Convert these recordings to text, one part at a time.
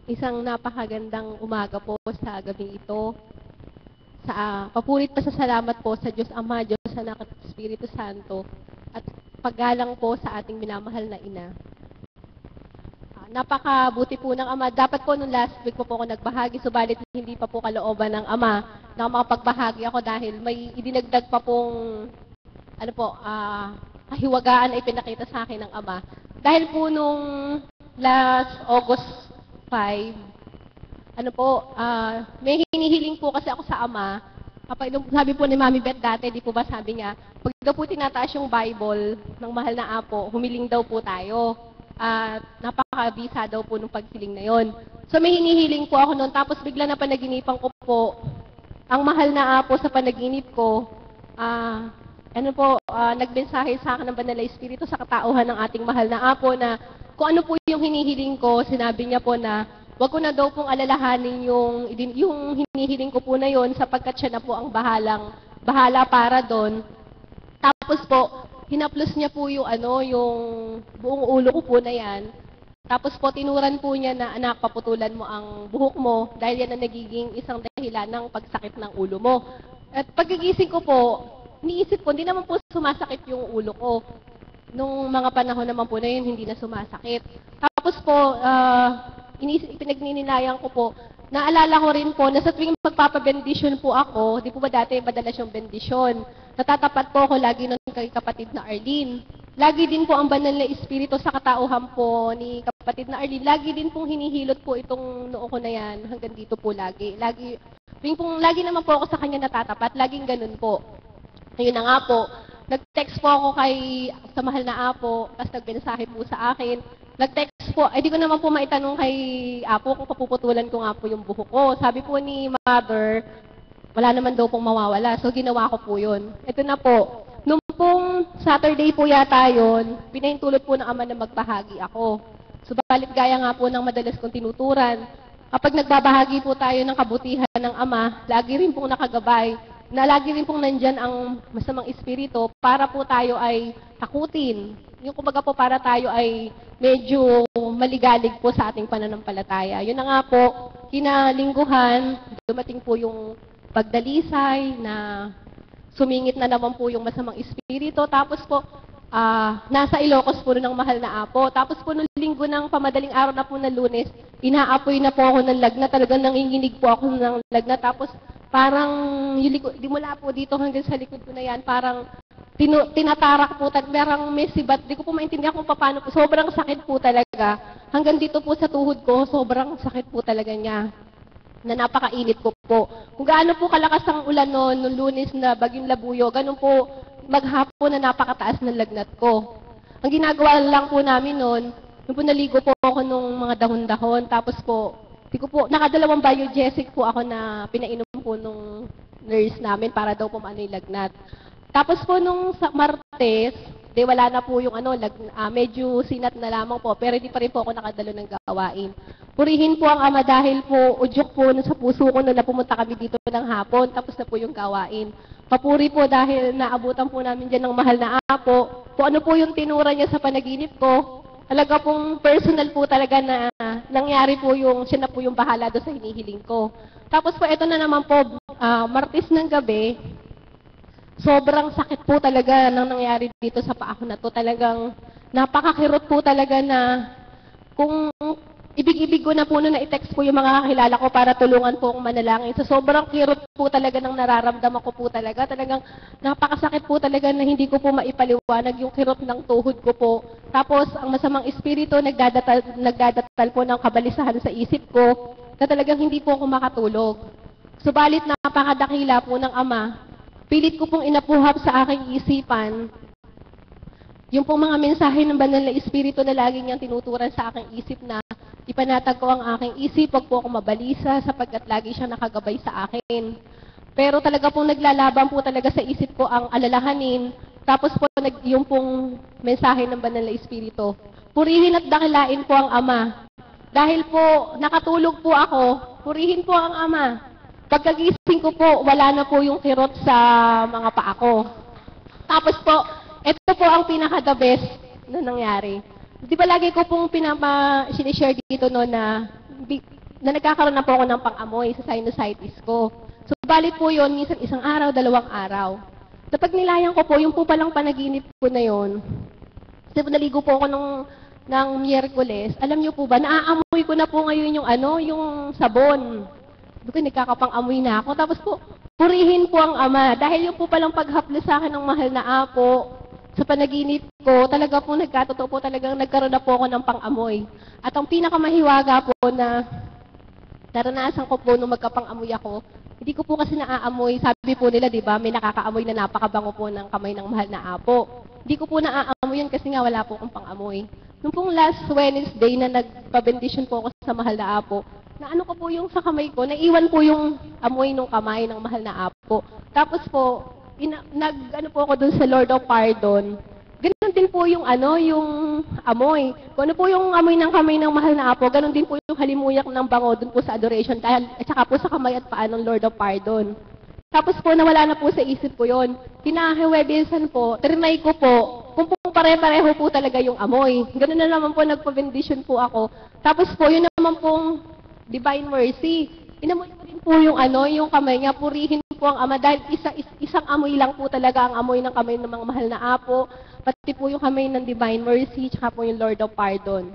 Isang napakagandang umaga po sa gabing ito. Papurit pa sa salamat po sa Diyos Ama, Diyos Anak at Espiritu Santo at paggalang po sa ating minamahal na Ina. Napakabuti po ng Ama. Dapat po nung last week po ako nagbahagi, subalit hindi pa po kalooban ng Ama na makapagbahagi ako dahil may idinagdag pa pong kahiwagaan ay pinakita sa akin ng Ama. Dahil po nung last August 5, may hinihiling po kasi ako sa Ama. Sabi po ni Mami Beth dati, di po ba sabi niya, pag daw po tinataas yung Bible ng mahal na Apo, humiling daw po tayo. At napakabisa daw po nung paghiling na yon. So may hinihiling po ako noon, tapos bigla na panaginipan ko po, ang mahal na Apo sa panaginip ko, nagmensahe sa akin ng Banal na Espiritu sa katauhan ng ating mahal na Apo na kung ano po yung hinihiling ko, sinabi niya po na wag ko na daw pong alalahanin yung hinihiling ko po na yon sapagkat siya na po ang bahala para doon. Tapos po, hinaplos niya po yung buong ulo ko po na yan. Tapos po, tinuran po niya na, anak, paputulan mo ang buhok mo dahil yan ang nagiging isang dahilan ng pagsakit ng ulo mo. At paggigising ko po, niisip ko, hindi naman po sumasakit yung ulo ko. Nung mga panahon naman po na yun, hindi na sumasakit. Tapos po, pinagnininayan ko po, naalala ko rin po na sa tuwing magpapabendisyon po ako, di po ba dati madalas yung bendisyon, natatapat po ako lagi nun kay kapatid na Arlene. Lagi din po ang Banal na Espiritu sa katauhan po ni kapatid na Arlene. Lagi din pong hinihilot po itong noo ko na yan hanggang dito po lagi. Lagi naman po ako sa kanya natatapat, laging ganun po. Ngayon na nga po, nag-text po ako sa mahal na Apo, tapos nagbensahe po sa akin. Nag-text po, di ko naman po maitanong kay Apo kung papuputulan ko nga po yung buhok ko. Sabi po ni Mother, wala naman daw pong mawawala. So, ginawa ko po yun. Ito na po. Nung pong Saturday po yata yun, pinahintulot po ng Ama na magbahagi ako. Subalit gaya nga po ng madalas kong tinuturan, kapag nagbabahagi po tayo ng kabutihan ng Ama, lagi rin pong nakagabay, na lagi rin pong nandyan ang masamang espiritu para po tayo ay takutin. Yung kumbaga po para tayo ay medyo maligalig po sa ating pananampalataya. Yun na nga po, kinalingguhan, dumating po yung pagdalisay na sumingit na naman po yung masamang espiritu. Tapos po, nasa Ilocos po ng mahal na Apo. Tapos po nung linggo ng pamadaling araw na po na Lunes, inaapoy na po ako ng lagnat. Talagang nanginginig po ako ng lagnat. Tapos parang di mula po dito hanggang sa likod ko na yan, parang tinatarak po, parang may sibat. Di ko po maintindihan kung paano po. Sobrang sakit po talaga. Hanggang dito po sa tuhod ko, sobrang sakit po talaga niya. Na napakainit ko po. Kung gaano po kalakas ang ulan noon, nung Lunes na Bagyong Labuyo, ganun po maghapon na napakataas ng lagnat ko. Ang ginagawa lang po namin noon, nung po naligo po ako nung mga dahon-dahon, tapos po, nakadalawang biogesic po ako na pinainom po nung nurse namin para daw po maano yung lagnat. Tapos po nung Martes, wala na po yung medyo sinat na lamang po, pero hindi pa rin po ako nakadalo ng gawain. Purihin po ang Ama dahil po udyok po sa puso ko na pumunta kami dito ng hapon, tapos na po yung gawain. Papuri po dahil naabutan po namin dyan ng mahal na Apo. Kung ano po yung tinura niya sa panaginip ko, talaga pong personal po talaga na nangyari po siya na po yung bahala doon sa hinihiling ko. Tapos po, ito na naman po, Martes ng gabi, sobrang sakit po talaga nang nangyari dito sa paa ko na to. Talagang napakakirot po talaga na kung ibig-ibig ko na po na i-text po yung mga kakilala ko para tulungan po akong manalangin. So sobrang kirot po talaga nang nararamdaman ko po talaga. Talagang napakasakit po talaga na hindi ko po maipaliwanag yung kirot ng tuhod ko po. Tapos ang masamang espiritu nagdadatal po ng kabalisahan sa isip ko na talagang hindi po ako makatulog. Subalit napakadakila po ng Ama. Pilit ko pong inapuhap sa aking isipan yung pong mga mensahe ng Banal na Espiritu na lagi niyang tinuturan sa aking isip na ipanatag ko ang aking isip, wag po ako mabalisa sapagkat lagi siyang nakagabay sa akin. Pero talaga pong naglalaban po talaga sa isip ko ang alalahanin. Tapos po yung pong mensahe ng Banal na Espiritu. Purihin at dakilain po ang Ama. Dahil po nakatulog po ako, purihin po ang Ama. Pagkagising ko po, wala na po yung kirot sa mga paa ko. Tapos po, ito po ang pinaka-the best na nangyari. Di ba lagi ko pong sinishare dito no na na nagkakaroon na po ako ng pang-amoy sa sinusitis ko. So, balik po yun, minsan isang araw, 2 araw. Napag nilayan ko po, yung po palang panaginip ko na yun, kasi naligo po ako ng Miyerkules, alam niyo po ba, naaamoy ko na po ngayon yung yung sabon. Sabi ko, nagkakapang-amoy na ako. Tapos po, purihin po ang Ama. Dahil yung po palang paghaplos sa akin ng mahal na Apo, sa panaginip ko, talaga po nagkatotoo po talagang nagkaroon na po ako ng pang-amoy. At ang pinakamahiwaga po na naranasan ko po nung magkapang-amoy ako, hindi ko po kasi naaamoy. Sabi po nila, di ba, may nakakaamoy na napakabango po ng kamay ng mahal na Apo. Hindi ko po naaamoy yun kasi nga wala po akong pang-amoy. Nung pong last Wednesday na nagpa-bendition po ako sa mahal na Apo, na ano ko po yung sa kamay ko, naiwan po yung amoy ng kamay ng mahal na Apo. Tapos po, nag-ano po ako dun sa Lord of Pardon. Ganun din po yung yung amoy. Kung ano po yung amoy ng kamay ng mahal na Apo, ganun din po yung halimuyak ng bango dun po sa adoration, at saka po sa kamay at paa ng Lord of Pardon. Tapos po, nawala na po sa isip ko yon. Kinahiwebesan po, trinay ko po, kung po pare-pareho po talaga yung amoy. Ganun na naman po, nagpa-bendition po ako. Tapos po, yun naman pong Divine Mercy. Inamoy ko din po yung yung kamay niya, purihin po ang Ama dahil isang amoy lang po talaga ang amoy ng kamay ng mga mahal na Apo, pati po yung kamay ng Divine Mercy, tsaka po yung Lord of Pardon.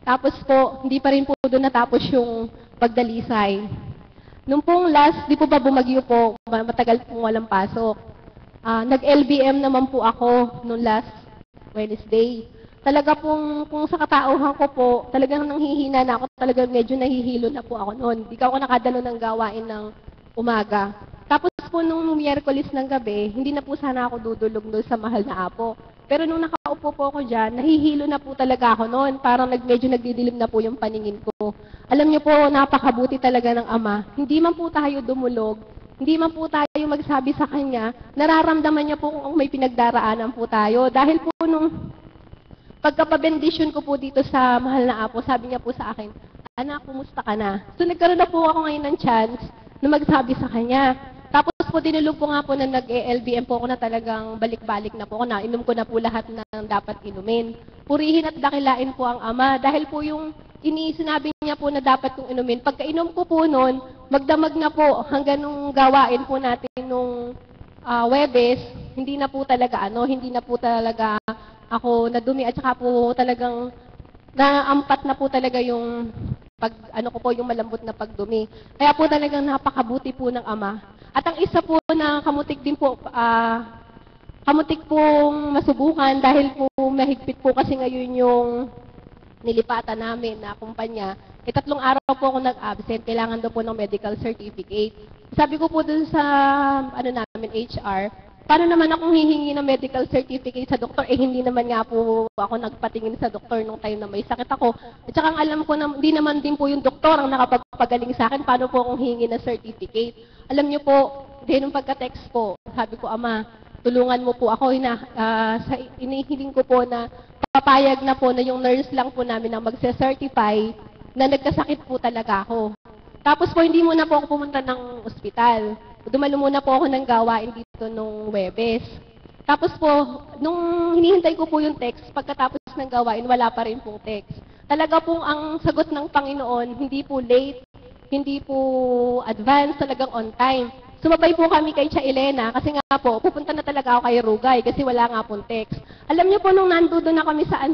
Tapos po, hindi pa rin po doon natapos yung pagdalisay. Nung pong last, di po ba bumagyo po, matagal pong walang pasok. Nag-LBM naman po ako nung last Wednesday. Talaga pong, kung sa katauhan ko po, talagang nanghihina na ako, talagang medyo nahihilo na po ako noon. Di ako nakadalo ng gawain ng umaga. Tapos po nung Miyerkules ng gabi, hindi na po sana ako dudulog doon sa mahal na Apo. Pero nung nakaupo po ako dyan, nahihilo na po talaga ako noon. Parang medyo nagdidilim na po yung paningin ko. Alam niyo po, napakabuti talaga ng Ama. Hindi man po tayo dumulog, hindi man po tayo magsabi sa Kanya, nararamdaman niya po kung may pinagdaraanan po tayo. Dahil po nung pagkapabendisyon ko po dito sa mahal na Apo, sabi niya po sa akin, "Anak, kumusta ka na?" So nagkaroon na po ako ngayon ng chance na magsabi sa Kanya. Tapos po dinulog ko nga po na nag-LBM po ako na talagang balik-balik na po ako. Nainom ko na po lahat ng dapat inumin. Purihin at dakilain po ang Ama. Dahil po yung sinabi niya po na dapat kong inumin. Pagkainom ko po noon, magdamag na po hanggang nung gawain po natin nung Webes, hindi na po talaga hindi na po talaga ako nadumi at saka po talagang naampat na po talaga yung ko po yung malambot na pagdumi. Kaya po talagang napakabuti po ng Ama. At ang isa po na kamutik din po, kamutik pong masubukan dahil po mahigpit po kasi ngayon yung nilipatan namin na kumpanya. 3 araw po ako nag-absent, kailangan daw po ng medical certificate. Sabi ko po dun sa namin HR, paano naman akong hihingi ng medical certificate sa doktor? Hindi naman nga po ako nagpatingin sa doktor nung time na may sakit ako. At saka alam ko na hindi naman din po yung doktor ang nakapagpagaling sa akin. Paano po akong hihingi ng certificate? Alam niyo po, nung pagka-text po, sabi ko, Ama, tulungan mo po ako. Inihiling ko po na papayag na po na yung nurse lang po namin ang magse-certify na nagkasakit po talaga ako. Tapos po, hindi muna po ako pumunta ng ospital. Dumalo muna po ako ng gawain dito nung Webes. Tapos po, nung hinihintay ko po yung text, pagkatapos ng gawain, wala pa rin pong text. Talaga pong ang sagot ng Panginoon, hindi po late, hindi po advance, talagang on time. Sumabay po kami kay Tia Elena kasi nga po, pupunta na talaga ako kay Rugay kasi wala nga pong text. Alam niyo po, nung nandoon na kami sa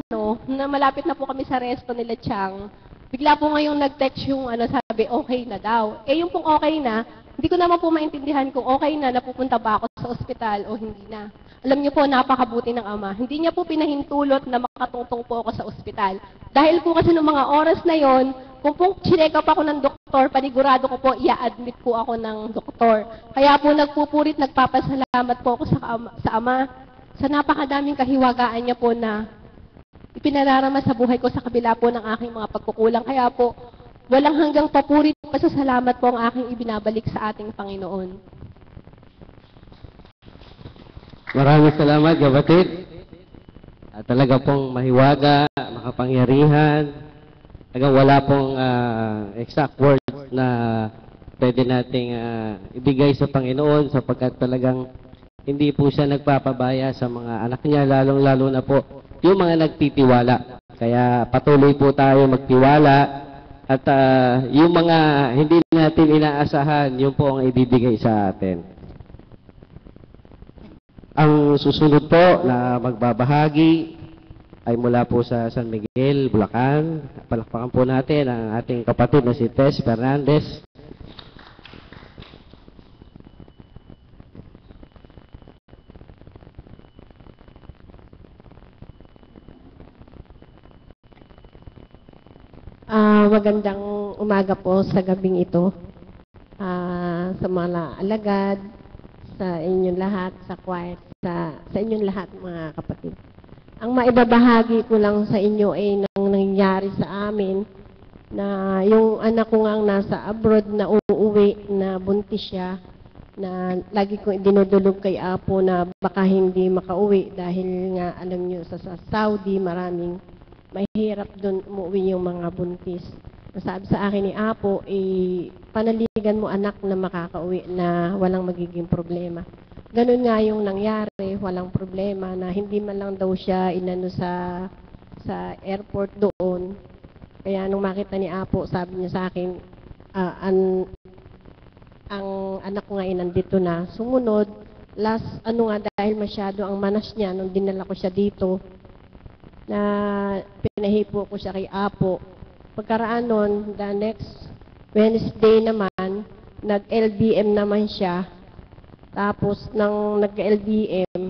na malapit na po kami sa resto nila Chang, bigla po ngayong nag-text yung sabi, okay na daw. Yung pong okay na, hindi ko naman po maintindihan kung okay na, napupunta ba ako sa ospital o hindi na. Alam niyo po, napakabuti ng Ama. Hindi niya po pinahintulot na makatungtong po ako sa ospital. Dahil po kasi noong mga oras na yon, kung po chinek up ako ng doktor, panigurado ko po, i-admit po ako ng doktor. Kaya po nagpupurit, nagpapasalamat po ako sa Ama sa napakadaming kahiwagaan niya po na ipinararama sa buhay ko sa kabila po ng aking mga pagkukulang. Kaya po, walang hanggang papurit, pasasalamat po ang aking ibinabalik sa ating Panginoon. Maraming salamat, kapatid. Talaga pong mahiwaga, makapangyarihan. Talagang wala pong exact words na pwede nating ibigay sa Panginoon sapagkat talagang hindi po siya nagpapabaya sa mga anak niya, lalong-lalo na po yung mga nagtitiwala. Kaya patuloy po tayo magtiwala At yung mga hindi natin inaasahan, yun po ang ibibigay sa atin. Ang susunod po na magbabahagi ay mula po sa San Miguel, Bulacan. Palakpakan po natin ang ating kapatid na si Tess Fernandez. Magandang umaga po sa gabing ito. Sa mga alagad, sa inyong lahat, sa choir, sa inyong lahat mga kapatid. Ang maibabahagi ko lang sa inyo ay nang nangyari sa amin na yung anak ko nga nasa abroad na uuwi na buntis siya, na lagi kong dinudulog kay Apo na baka hindi makauwi dahil nga alam nyo sa Saudi maraming mahirap doon umuwi yung mga buntis. Sabi sa akin ni Apo, panaligan mo anak na makakauwi na walang magiging problema. Ganun nga yung nangyari, walang problema na hindi man lang daw siya inano sa airport doon. Kaya nung makita ni Apo, sabi niya sa akin, ang anak ko nga nandito na. Sumunod, dahil masyado ang manas niya nung dinala ko siya dito, na pinahipo ko siya kay Apo. Pagkaraan nun, the next Wednesday naman, nag-LBM naman siya. Tapos, nang nag-LBM,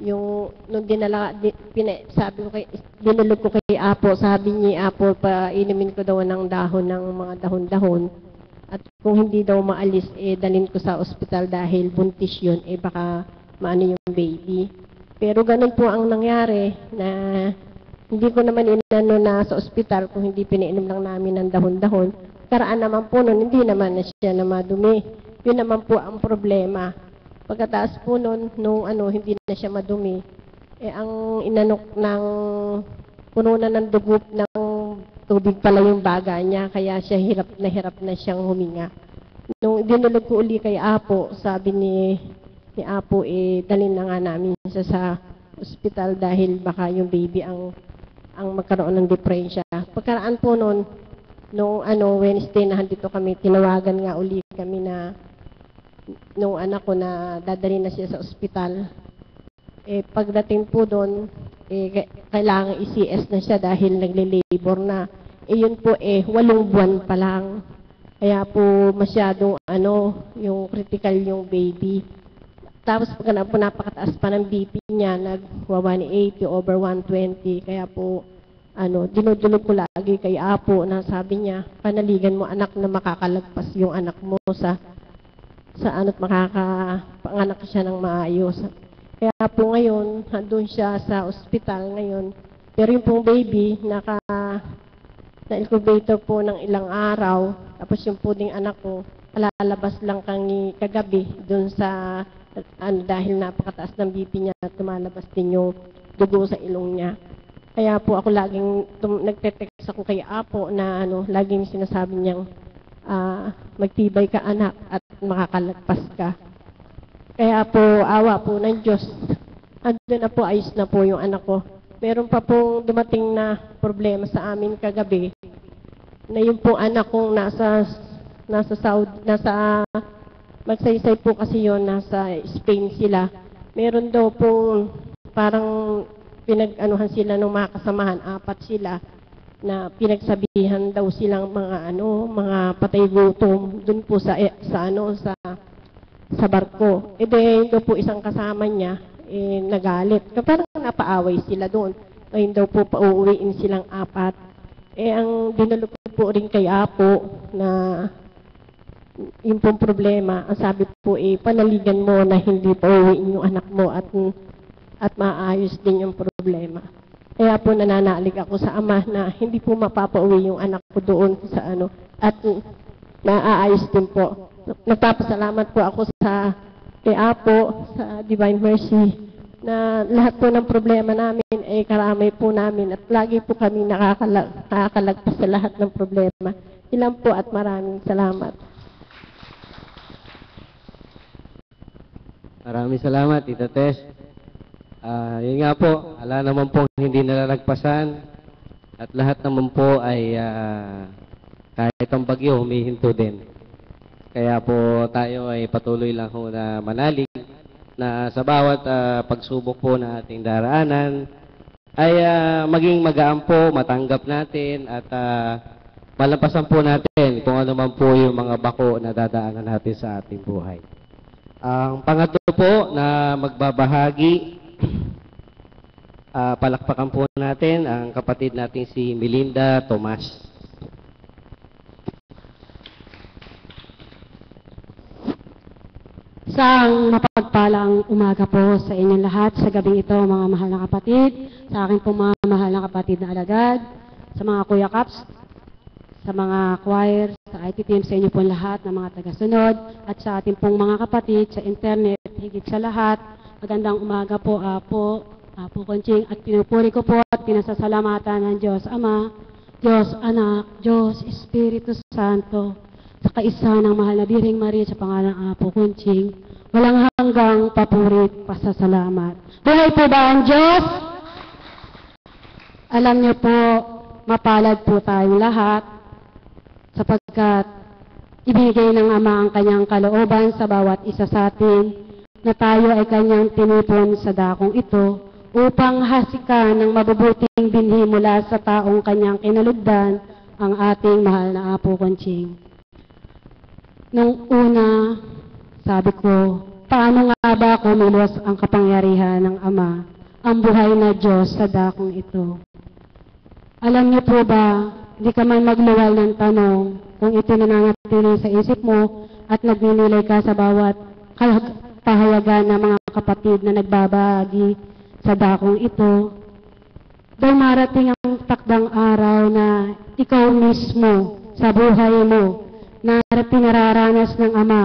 nung dinulog ko kay Apo, sabi niya, Apo, painumin ko daw ng dahon ng mga dahon-dahon. At kung hindi daw maalis, dalhin ko sa ospital dahil buntis yun, baka maano yung baby. Pero ganun po ang nangyari na hindi ko naman inano na sa ospital kung hindi pinainom lang namin ng dahon-dahon. Karaan naman po nun, hindi naman na siya na madumi. Yun naman po ang problema. Pagkataas po nun, hindi na siya madumi, ang inanok ng puno na ng dugo ng tubig pala yung baga niya, kaya siya hirap na siyang huminga. Nung dinulog ko uli kay Apo, sabi ni Apo, dalhin na nga namin siya sa ospital dahil baka yung baby ang magkaroon ng depresya. Pagkaraan po noon, nung Wednesday na dito kami, tinawagan nga uli kami na nung anak ko na dadalhin na siya sa ospital. Pagdating po doon, kailangan i-CS na siya dahil nagle-labor na. Yun po 8 buwan pa lang. Kaya po masyadong yung critical yung baby. Tapos pag napakataas pa ng BP niya, nag-180 over 120. Kaya po, dinudulog ko lagi kay Apo na sabi niya, panaligan mo anak na makakalagpas yung anak mo sa makakapanganak siya ng maayos. Kaya po ngayon, doon siya sa ospital ngayon. Pero yung pong baby, na-incubator po ng ilang araw. Tapos yung po ding anak ko, lalabas lang kagabi doon sa dahil napakataas ng BP niya at tumalabas din yung dugo sa ilong niya. Kaya po ako laging nagte-text ako kay Apo na laging sinasabi niyang magtibay ka anak at makakalagpas ka. Kaya po awa po ng Diyos, andun na po, ayos na po yung anak ko. Meron pa pong dumating na problema sa amin kagabi na yung pong anak kong magsaysay po kasi yon, nasa Spain sila. Meron daw po parang pinag-anuhan sila ng mga kasamahan, 4 sila, na pinagsabihan daw silang mga patay gutom dun po sa barko. Then daw po isang kasama niya nagalit. Parang napaaway sila doon. Ngayon daw po pauuwiin silang 4. Ang dinulog ko po rin kay Apo na yung pong problema, ang sabi po panaligan mo na hindi pa uwiin yung anak mo at maayos din yung problema. Kaya po nananalig ako sa Ama na hindi po mapapauwi yung anak ko doon sa at maaayos din po. Nagpapasalamat po ako kay Apo, sa Divine Mercy, na lahat po ng problema namin ay karamay po namin at lagi po kami nakakalagpas sa lahat ng problema. Ilan po at maraming salamat. Maraming salamat, Tita Tess. Yun nga po, wala naman po hindi nalalagpasan at lahat naman po ay kahit ang bagyo, humihinto din. Kaya po tayo ay patuloy lang ho na manalig na sa bawat pagsubok po na ating daraanan ay maging magaan po, matanggap natin at malampasan po natin kung ano man po yung mga bako na dadaanan natin sa ating buhay. Ang pangatlo po na magbabahagi, palakpakan po natin ang kapatid natin si Melinda Tomas. Isang mapagpalang umaga po sa inyong lahat sa gabing ito, mga mahal na kapatid, sa aking po mga mahal na kapatid na alagad, sa mga Kuya Caps, sa mga choir, sa IT team, sa inyo po lahat na mga tagasunod, at sa ating pong mga kapatid sa internet, higit sa lahat, magandang umaga po, Apo Conching, at pinupuri ko po at pinasasalamatan ng Diyos Ama, Diyos Anak, Diyos Espiritu Santo, sa kaisa ng mahal na Birheng Maria sa pangalang Apo Conching, walang hanggang papurit, pasasalamat. Buhay po ba ang Diyos? Alam niyo po, mapalad po tayong lahat, sapagkat ibigay ng Ama ang kanyang kalooban sa bawat isa sa atin, na tayo ay kanyang tinipon sa dakong ito, upang hasikan ng mabubuting binhi mula sa taong kanyang kinalugdan, ang ating mahal na Apo Conching. Nung una, sabi ko, paano nga ba kumilos ang kapangyarihan ng Ama, ang buhay na Diyos sa dakong ito? Alam niyo po ba, hindi ka man magluwal ng tanong kung ito nananatili sa isip mo at nagninilay ka sa bawat pahayagan ng mga kapatid na nagbabahagi sa dakong ito, dahil marating ang takdang araw na ikaw mismo sa buhay mo na pinararanas ng Ama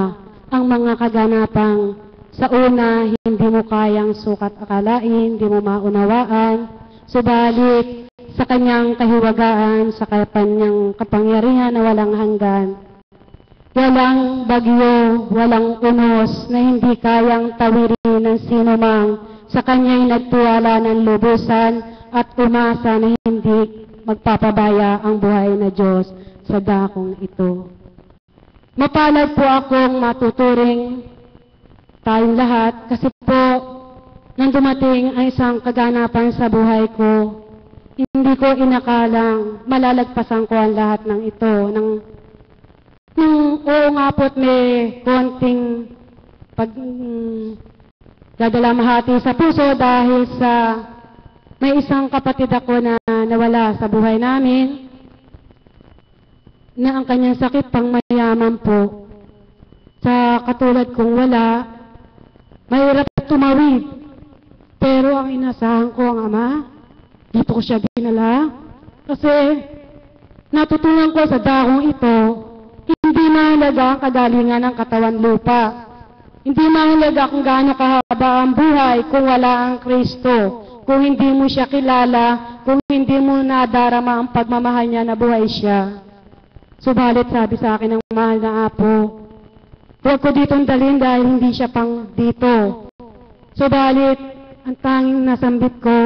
ang mga kaganapang sa una hindi mo kayang sukat akalain, hindi mo maunawaan, subalit sa kanyang kahiwagaan, sa kanyang kapangyarihan na walang hanggan, walang bagyo, walang unos na hindi kayang tawirin ng sinumang sa kanya'y nagtiwala ng lubusan at umasa na hindi magpapabaya ang buhay na Diyos sa dakong ito. Mapalad po akong matuturing tayong lahat kasi po nang dumating ang isang kaganapan sa buhay ko, hindi ko inakalang malalagpasan ko ang lahat ng ito. Oo nga po't may konting dadalamhati sa puso dahil sa may isang kapatid ako na nawala sa buhay namin, na ang kanyang sakit pang mayaman po. Sa katulad kong wala, mahirap tumawid. Pero ang inasahan ko ang Ama, dito ko siya dinala. Kasi natutunan ko sa dakong ito, hindi mahalaga ang kagalingan ng katawan lupa. Hindi mahalaga kung gaano kahaba ang buhay kung wala ang Kristo. Kung hindi mo siya kilala, kung hindi mo nadarama ang pagmamahal niya na buhay siya. Subalit sabi sa akin ng mahal na Apo, huwag ko ditong dalhin dahil hindi siya pang dito. Subalit, ang tanging nasambit ko,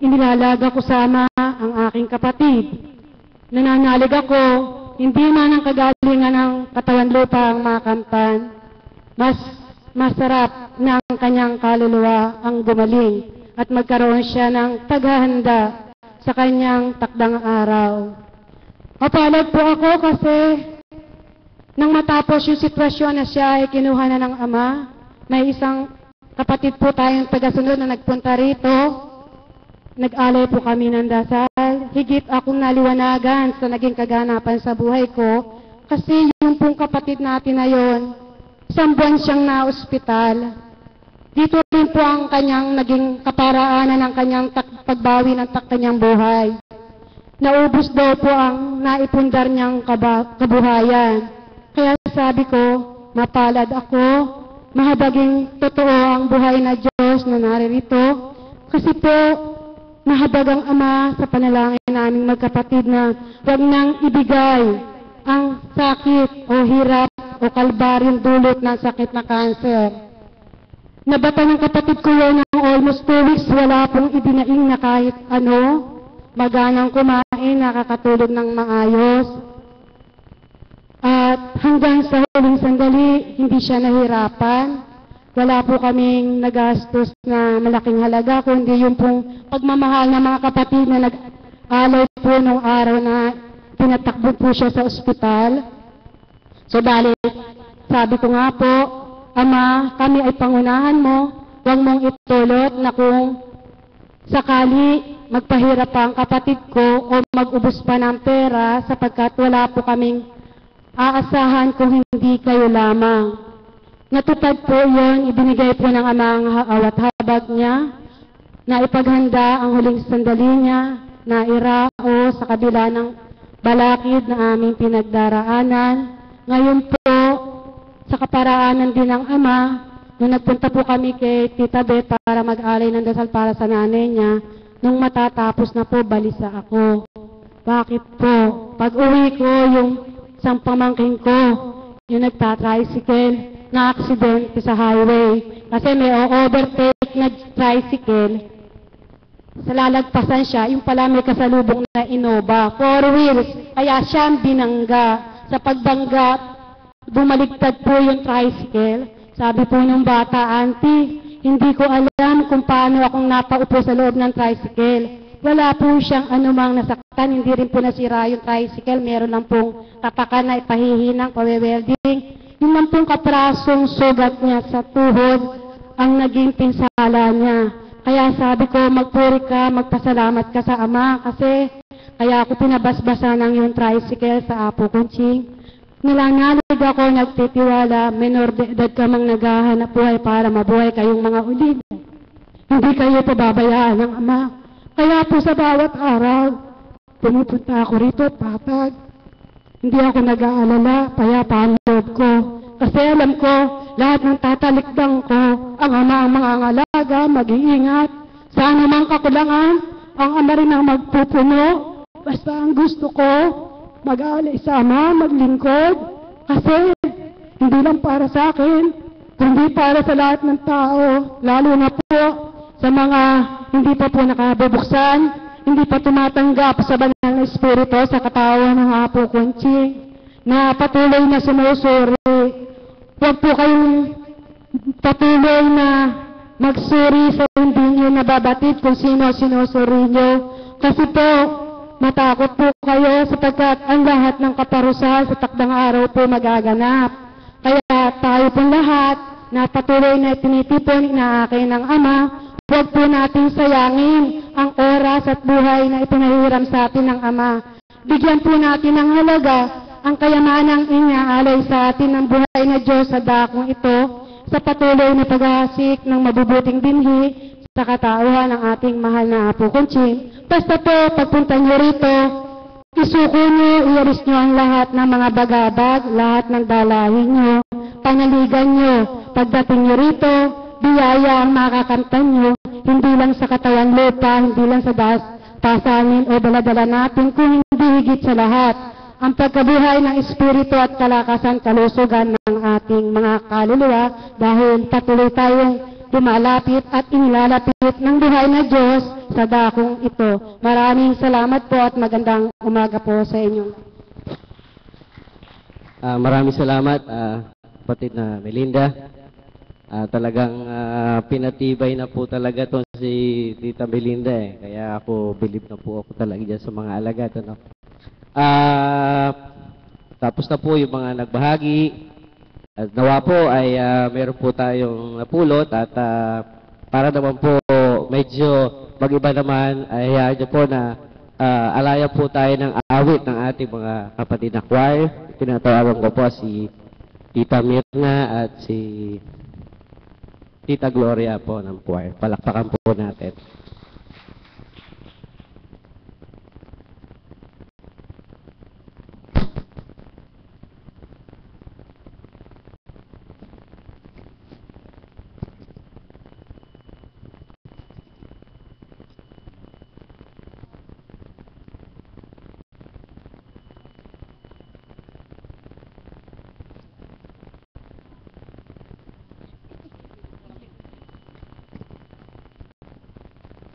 inilalaga ko sama ang aking kapatid. Nananalig ako, hindi man ang kagalingan ng katawan lupa ang makamtan, mas masarap na ang kanyang kaluluwa ang gumaling at magkaroon siya ng paghahanda sa kanyang takdang araw. Mapalad po ako kasi nang matapos yung sitwasyon na siya ay kinuha na ng Ama, may isang kapatid po tayong tagasunod na nagpunta rito. Nag-alay po kami ng dasal. Higit akong naliwanagan sa naging kaganapan sa buhay ko kasi yung pong kapatid natin na yon, isang buwan siyang na-ospital. Dito rin po ang kanyang naging kaparaanan ng kanyang pagbawi ng kanyang buhay. Naubos daw po ang naipundar niyang kabuhayan. Kaya sabi ko, mapalad ako, mahabaging totoo ang buhay na Diyos na naririto. Kasi po, mahabag ang Ama sa panalangin naming magkapatid na huwag nang ibigay ang sakit o hirap o kalbaryong dulot ng sakit na cancer. Nabata ng kapatid ko yun ng almost 2 weeks, wala pong idinaing na kahit ano, maganang kumain, nakakatulog ng maayos. hanggang sa huling sandali, hindi siya nahirapan. Wala po kaming nagastos na malaking halaga, kundi yung pong pagmamahal ng mga kapatid na nag-alay po nung araw na tinatakbo po siya sa ospital. So, bali, sabi ko nga po, Ama, kami ay pangunahan mo, huwag mong itulot na kung sakali magpahirap pa ang kapatid ko o mag-ubos pa ng pera sapagkat wala po kaming aasahan kung hindi kayo lamang. Natupad po yun, ibinigay po ng Ama ang awat habag niya, na ipaghanda ang huling sandali niya, na irao sa kabila ng balakid na aming pinagdaraanan. Ngayon po, sa kaparaanan din ng Ama, nung nagpunta po kami kay Tita Beth para mag-alay ng dasal para sa nanay niya, nung matatapos na po, balisa ako. Bakit po? Pag uwi ko, yung isang pamangkin ko, yung nagta-tricycle, na aksidente sa highway. Kasi may overtake na tricycle, sa lalagpasan siya, yung pala may kasalubong na Innova, 4 wheels, kaya siya ang binangga. Sa pagbangga, bumaligtad po yung tricycle. Sabi po nung bata, Auntie, hindi ko alam kung paano akong napaupo sa loob ng tricycle. Wala po siyang anumang nasaktan, hindi rin po nasira yung tricycle. Meron lang pong tapakan na ipahihinang, pawe-welding. Yung lang pong kaprasong sugat niya sa tuhod ang naging pinsala niya. Kaya sabi ko, magpuri ka, magpasalamat ka sa Ama kasi kaya ako pinabasbasa ng yung tricycle sa Apo Kunching. Nilangalig ako, nagtitiwala, menor de edad ka mang naghahanap buhay para mabuhay kayong mga ulid. Hindi kayo pababayaan ng Ama. Kaya po sa bawat araw, pumupunta ako rito, patag. Hindi ako nag-aalala, payapa ang loob ko. Kasi alam ko, lahat ng tatalikdang ko, ang Ama ang mga ngalaga, mag-iingat. Sa anumang kakulangan, ang Ama rin ang magpupuno. Basta ang gusto ko, mag-aalay sa Ama, maglingkod. Kasi, hindi lang para sa akin, kundi para sa lahat ng tao, lalo na po sa mga hindi pa po nakabubuksan, hindi pa tumatanggap sa banal na Espiritu sa katawan ng Apo Kunching, na patuloy na sumusuri. Huwag po kayong patuloy na magsuri sa hindi nyo nababatid kung sino sinusuri nyo. Kasi po, matakot po kayo sapagkat ang lahat ng kaparusahan sa takdang araw po magaganap. Kaya tayo po lahat na patuloy na tinitipon na akin ng Ama, huwag po natin sayangin ang oras at buhay na ipinahiram sa atin ng Ama. Bigyan po natin ng halaga ang kayamanang inaalay sa atin ng buhay na Diyos sa dakong ito sa patuloy na paghahasik ng mabubuting binhi sa katauhan ng ating mahal na Apo Kunching. Basta po, pagpunta nyo rito, isuko nyo, iaris nyo ang lahat ng mga bagabag, lahat ng dalahin nyo, panaligan nyo. Pagdating nyo rito, biyaya ang makakamtan nyo, hindi lang sa katawan lupa, hindi lang sa pasanin o daladala natin, kung hindi higit sa lahat, ang pagkabuhay ng Espiritu at kalakasan, kalusugan ng ating mga kaluluwa, dahil patuloy tayong lumalapit at inilalapit ng buhay na Diyos sa dakong ito. Maraming salamat po at magandang umaga po sa inyo. Maraming salamat, kapatid na Melinda. Talagang pinatibay na po talaga to si Tita Melinda eh. Kaya ako, believe na po ako talaga dyan sa mga alagad. Ano? Tapos na po yung mga nagbahagi. At nawa po ay meron po tayong napulot at para naman po medyo mag-iba naman ay hayaan niyo po na alaya po tayo ng awit ng ating mga kapatid na choir. Tinatawagan ko po si Tita Mirna at si Tita Gloria po ng choir. Palakpakan po natin.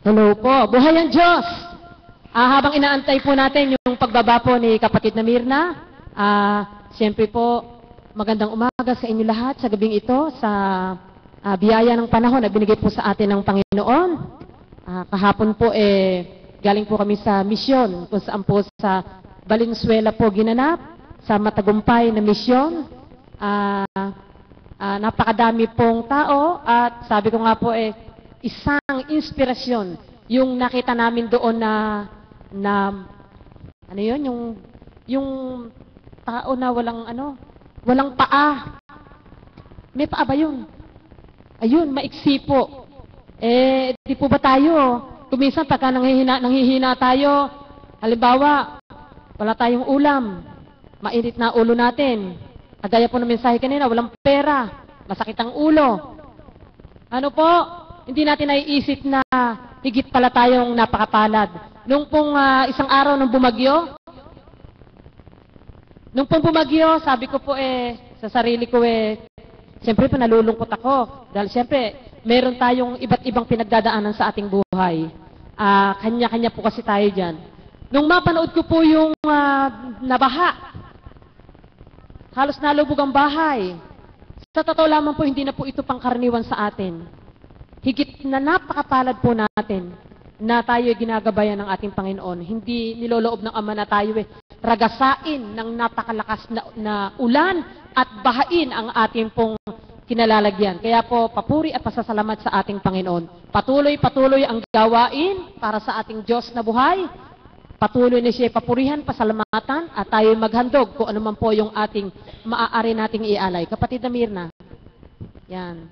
Hello po. Buhay ang Diyos! Habang inaantay po natin yung pagbaba po ni kapatid na Mirna, siyempre po, Magandang umaga sa inyo lahat sa gabing ito, sa biyaya ng panahon na binigay po sa atin ng Panginoon. Kahapon po galing po kami sa misyon kung saan po sa Valenzuela po ginanap, sa matagumpay na misyon. Napakadami pong tao at sabi ko nga po isang inspirasyon yung nakita namin doon na ano yun, yung tao na walang paa. May paa ba yun? Ayun, maiksi po. Di po ba tayo? Kuminsan pagka nanghihina tayo, halimbawa, wala tayong ulam, mainit na ulo natin. Kagaya po ng mensahe kanina, walang pera, masakit ang ulo. Ano po? Hindi natin naiisip na higit pala tayong napakapalad. Nung pong isang araw nung bumagyo, sabi ko po sa sarili ko siyempre po nalulungkot ako. Dahil siyempre, meron tayong iba't ibang pinagdadaanan sa ating buhay. Kanya-kanya po kasi tayo dyan. Nung mapanood ko po yung nabaha, halos nalubog ang bahay. Sa totoo lamang po, hindi na po ito pangkaraniwan sa atin. Higit na napakapalad po natin na tayo ginagabayan ng ating Panginoon. Hindi niloloob ng Ama na tayo ragasain ng napakalakas na ulan at bahain ang ating pong kinalalagyan. Kaya po, papuri at pasasalamat sa ating Panginoon. Patuloy ang gawain para sa ating Diyos na buhay. Patuloy na siya papurihan, pasalamatan, at tayo maghandog kung ano man po yung ating maaari nating ialay. Kapatid na Mirna. Yan.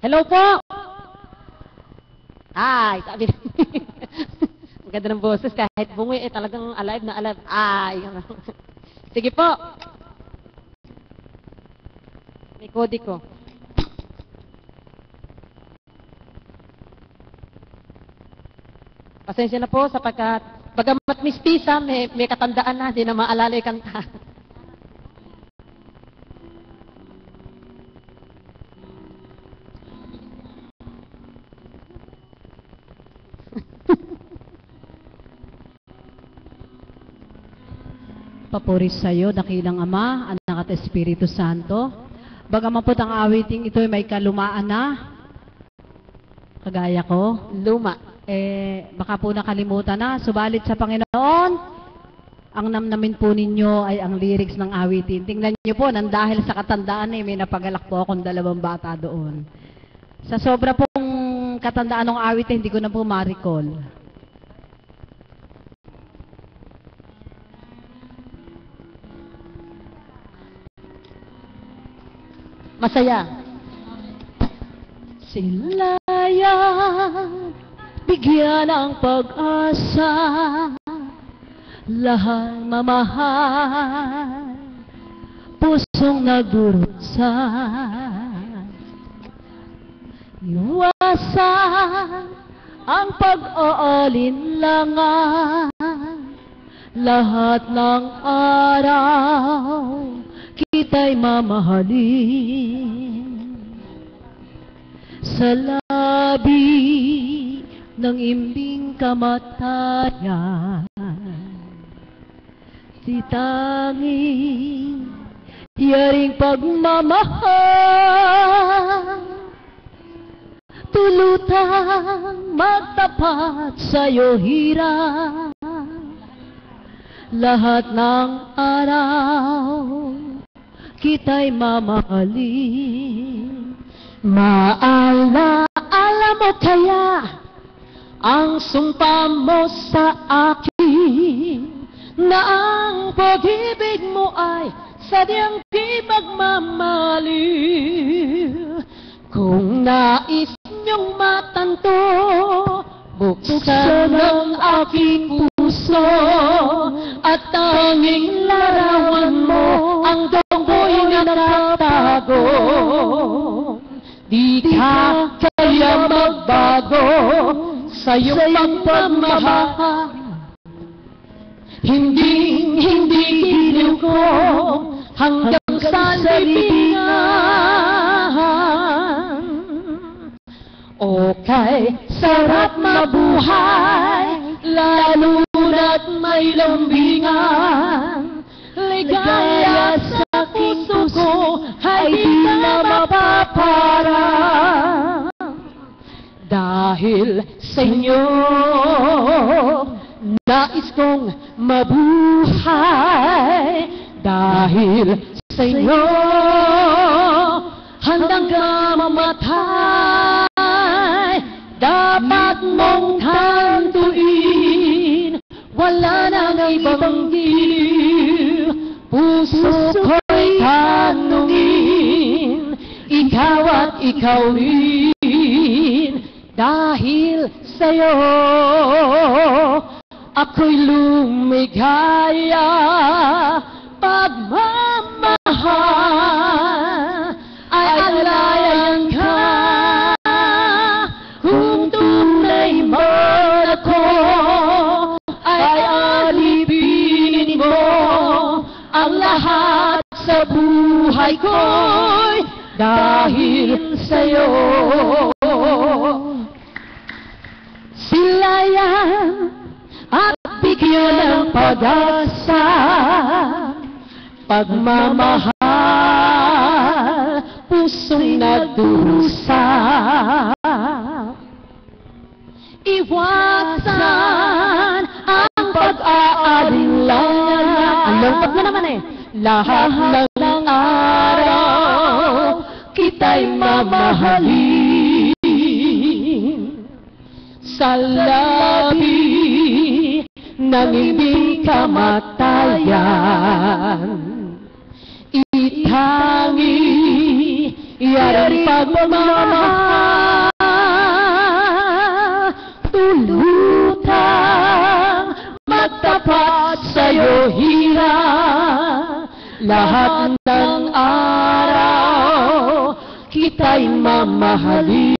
Hello po! Ay, sabi ang ganda ng boses, kahit bungoy, talagang alive na alive. Ay, sige po. May kodi ko. Pasensya na po sapagkat bagamat mistisa, may katandaan na, hindi na maalala yung kanta. Papuri sa iyo, dakilang Ama, Anak at Espiritu Santo. Bagaman po ang awiting ito ay may kalumaan na, kagaya ko, Luma. baka po nakalimutan na. Subalit sa Panginoon, ang namnamin po ninyo ay ang lyrics ng awitin. Tingnan niyo po, nang dahil sa katandaan may napagalak po akong 2 bata doon. Sa sobra pong katandaan ng awitin, hindi ko na po ma-recall. Masaya. Sila yan, bigyan ng pag-asa, lahat mamahal, pusong nagdurusa. Iwasan ang pag-aalinlangan, lahat ng araw kita'y mamahalin. Sa labi ng imbing kamatayan, titanging yaring pagmamahal, tulutang magtapat sa'yo hirap, lahat ng araw kita'y mamahalin. Maalaala mo kaya ang sumpa mo sa akin, na ang pag-ibig mo ay sadyang di magmamaliw. Kung nais niyong matanto, buksan ang aking puso, at tanging larawan mo ang donggoy na nakatago. Di ka kaya magbago sa iyong pagmamahal, hindi giliw ko hanggang sa libingan. Okay, sarap mabuhay, lalo na't may lambingan. ligaya sa puso ko ay di na mapaparang. Dahil sa inyo, nais kong mabuhay. Dahil sa inyo, handang mamatay. Dapat mong tantuin, wala nang ibang giliw. Puso ko'y tanungin, ikaw at ikaw rin. Dahil sa'yo, ako'y lumigaya. Pagmamahal ay alayan ka. Kung tunay man ako, ay alipinin mo ang lahat sa buhay ko'y dahil sa'yo. Silayan at bigyan ng pag-asa, pagmamahal, pusong nagdurusa. Iwasan ang pag-aalinlangan. Ang lungkot na naman eh. Lahat ng araw, kita'y mamahalin. Sa labi ng hindi kamatayan, itangi yarang pagmamahal. Tulutang magtapat sa'yo hirang, lahat ng araw kita'y mamahalin.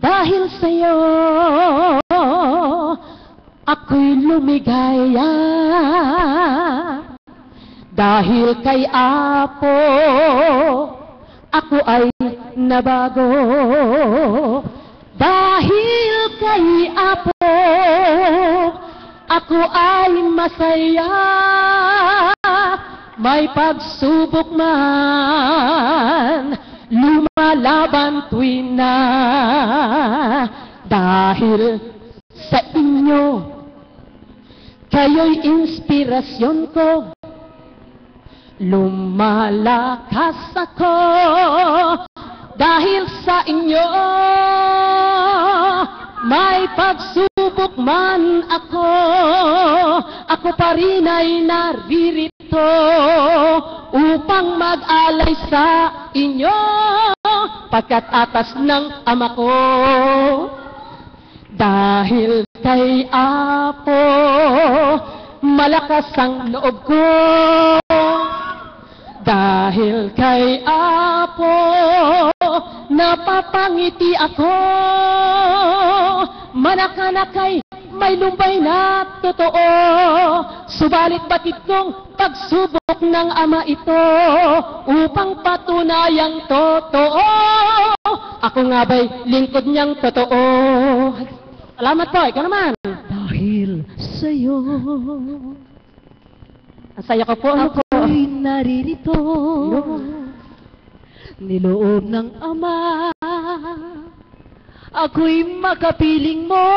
Dahil sa'yo, ako'y lumigaya. Dahil kay Apo, ako ay nabago. Dahil kay Apo, ako ay masaya. May pagsubok man, lumalaban tuwin na. Dahil sa inyo, kayo'y inspirasyon ko. Lumalakas ako dahil sa inyo. May pagsubok man ako, ako pa rin ay naririto upang mag-alay sa inyo, pagkat atas ng Ama ko. Dahil kay Apo, malakas ang loob ko. Dahil kay Apo, napapangiti ako. Manakanakay may lumbay na totoo. Subalit batid kong pagsubok ng Ama ito upang patunayang totoo. Ako nga ba'y lingkod niyang totoo. Salamat po, ikaw naman. Dahil sa'yo, ang saya ko po, ano po? ako'y naririto. Niloob ng Ama, ako'y makapiling mo.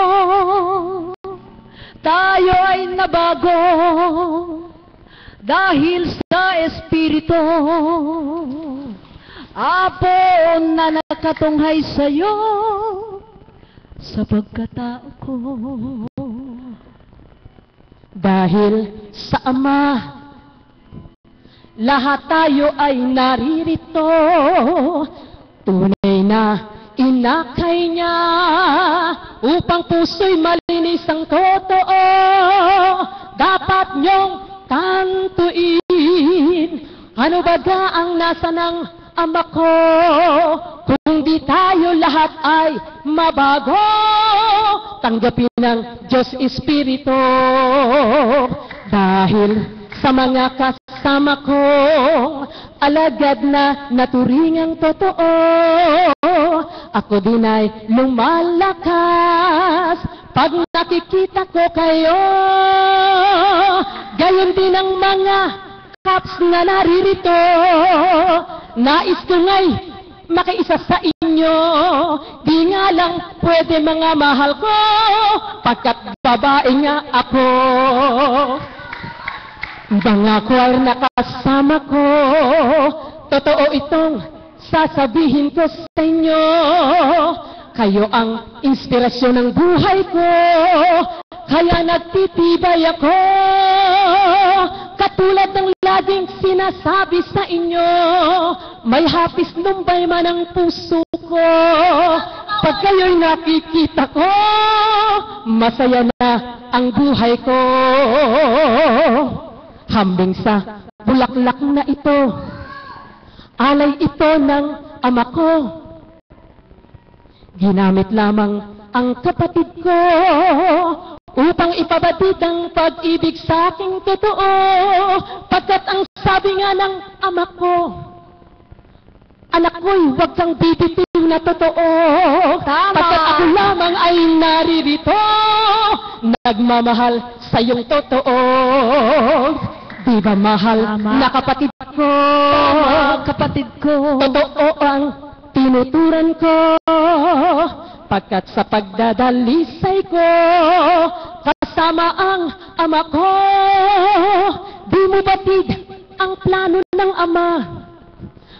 Tayo ay nabago dahil sa Espiritu. Apo na nakatunghay sa'yo sa pagkatao ko. Dahil sa Ama, lahat tayo ay naririto. Tunay na inakay niya upang puso'y malinis ang totoo. Dapat niyong tantuin, ano baga ang nasa ng Ama ko, kung di tayo lahat ay mabago. Tanggapin ng Diyos Espiritu. Dahil sa mga kasama kong alagad na naturingang totoo, ako din ay lumalakas pag nakikita ko kayo. nga naririto, nais ko nga'y makiisa sa inyo. Di nga lang pwede mga mahal ko, pagkat babae nga ako. Mga choir na kasama ko, totoo itong sasabihin ko sa inyo. Kayo ang inspirasyon ng buhay ko, kaya nagtitibay ako. Katulad ng laging sinasabi sa inyo, may hapis lumbay man ang puso ko. Pag kayo'y nakikita ko, masaya na ang buhay ko. Hambing sa bulaklak na ito, alay ito ng ama ko. Ginamit lamang ang kapatid ko upang ipabatid ang pag-ibig sa aking totoo. Pagkat ang sabi nga ng ama ko, anak ko'y huwag kang bibitiw na totoo. Pagkat ako lamang ay naririto, nagmamahal sa iyong totoo. Di ba mahal na kapatid ko? Kapatid ko. Totoo ang tinuturan ko, pagkat sa pagdadalisay ko, kasama ang ama ko. Di mo batid ang plano ng ama,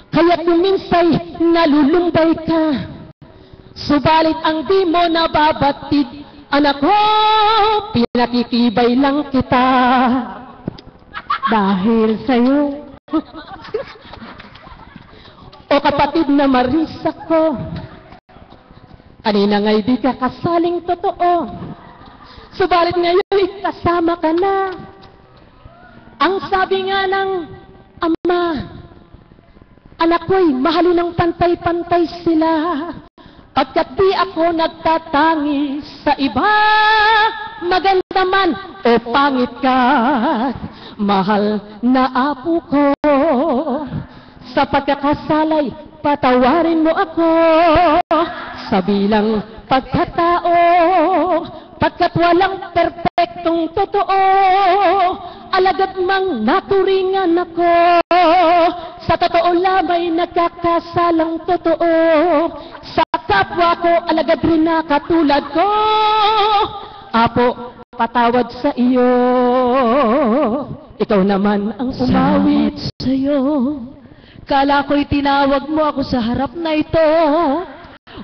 kaya kuminsay nalulumbay ka. Subalit ang di mo nababatid, anak ko, pinakikibay lang kita. Dahil sa'yo, o kapatid na marisa ko, kanina nga'y di ka kasaling totoo, subalit ngayon kasama ka na. Ang sabi nga ng ama, anak ko'y mahalin ng pantay-pantay sila, pagkat di ako nagtatangi sa iba. Maganda man o pangit ka, mahal na apo ko. Sa pagkakasalay, patawarin mo ako sa bilang pagkatao, pagkat walang perpektong totoo, alagad mang naturingan ako. Sa totoo lamay nagkakasalang totoo, sa kapwa ko alagad rin na katulad ko. Apo, patawad sa iyo, ikaw naman ang umawit sa'yo. Kala ko'y tinawag mo ako sa harap na ito,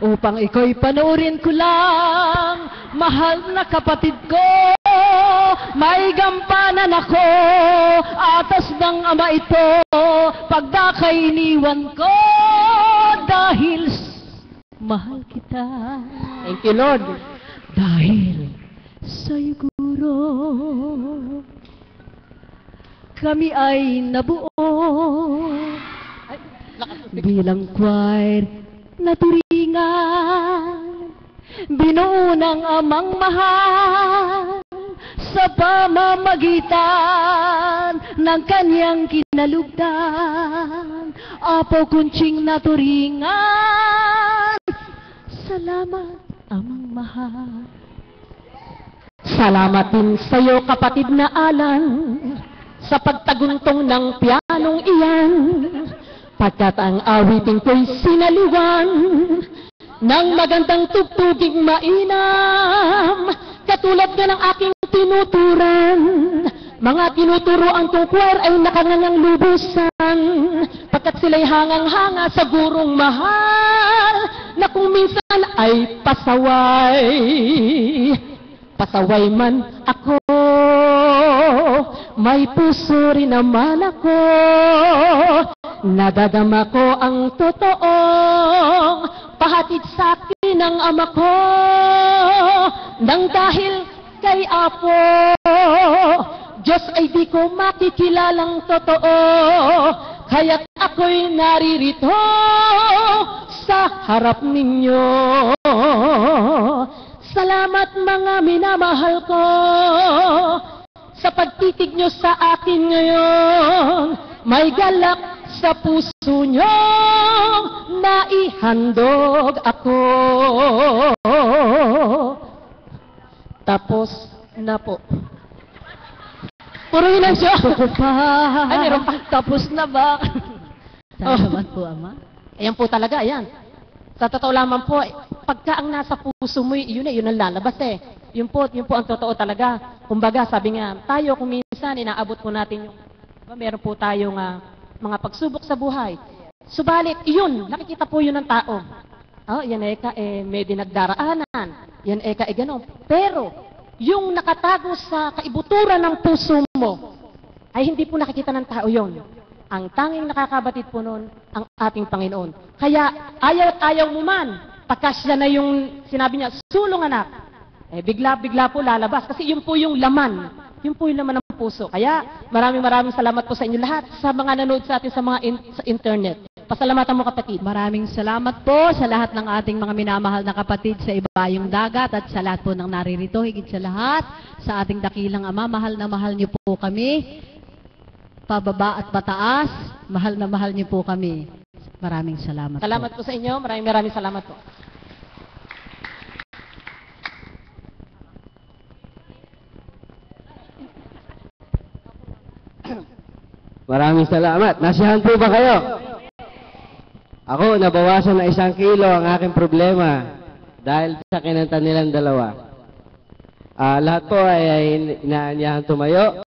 upang ikaw'y panoorin ko lang. Mahal na kapatid ko, may gampanan ako, atas ng ama ito, pagdakay iniwan ko, dahil mahal kita. Thank you, Lord. Dahil sa'yo guro, kami ay nabuo bilang choir na turingan, binuo ng amang mahal sa pamamagitan ng kanyang kinalugdan. Apo kunching na turingan, salamat amang mahal. Salamat din sa iyo kapatid na Alan, sa pagtaguntong ng pianong iyan, pagkat ang awiting ko'y sinaliwan ng magandang tugtuging mainam, katulad nga ng aking tinuturan. Mga tinuturoan kong choir ay nakangangang lubusan, pagkat sila'y hangang-hanga sa gurong mahal, na kung minsan ay pasaway. Pasaway man ako, may puso rin naman ako. Nadadama ko ang totoong pahatid sa akin ng ama ko. Nang dahil kay Apo, Diyos ay di ko makikilalang totoo, kaya't ako'y naririto sa harap ninyo. Salamat mga minamahal ko, sa pagtitig nyo sa akin ngayon. May galak sa puso nyo, naihandog ako. Tapos na po. Puro yun ang show. Gusto ko pa. Ay, meron pa. Tapos na ba? Oh. Salamat po, Ama. Ayan po talaga, ayan. Sa totoo lamang po, pagka ang nasa puso mo, yun ang lalabas eh. Yun po ang totoo talaga. Kumbaga, sabi nga, tayo kung minsan, inaabot po natin yung, diba, meron po tayong mga pagsubok sa buhay. Subalit, yun, nakikita po yun ng tao. Oh, yan eka, may dinagdaraanan. Yan eka, gano'n. Pero, yung nakatago sa kaibuturan ng puso mo, ay hindi po nakikita ng tao yon. Ang tanging nakakabatid po nun, ang ating Panginoon. Kaya, ayaw at ayaw mo man, pagkasya na yung sinabi niya, sulong anak, bigla-bigla po lalabas. Kasi yun po yung laman. Yun po yung laman ng puso. Kaya, maraming salamat po sa inyo lahat, sa mga nanood sa atin sa mga sa internet. Pasalamatan mo, kapatid. Maraming salamat po sa lahat ng ating mga minamahal na kapatid sa ibayong dagat at sa lahat po ng naririto, higit sa lahat, sa ating dakilang Ama, mahal na mahal niyo po kami, pababa at pataas, mahal na mahal niyo po kami. Maraming salamat po. Salamat po sa inyo. Maraming salamat po. Maraming salamat. Nasiyahan po ba kayo? Ako, nabawasan na 1 kilo ang aking problema dahil sa kinanta nilang dalawa. Lahat po ay inaanyahan tumayo.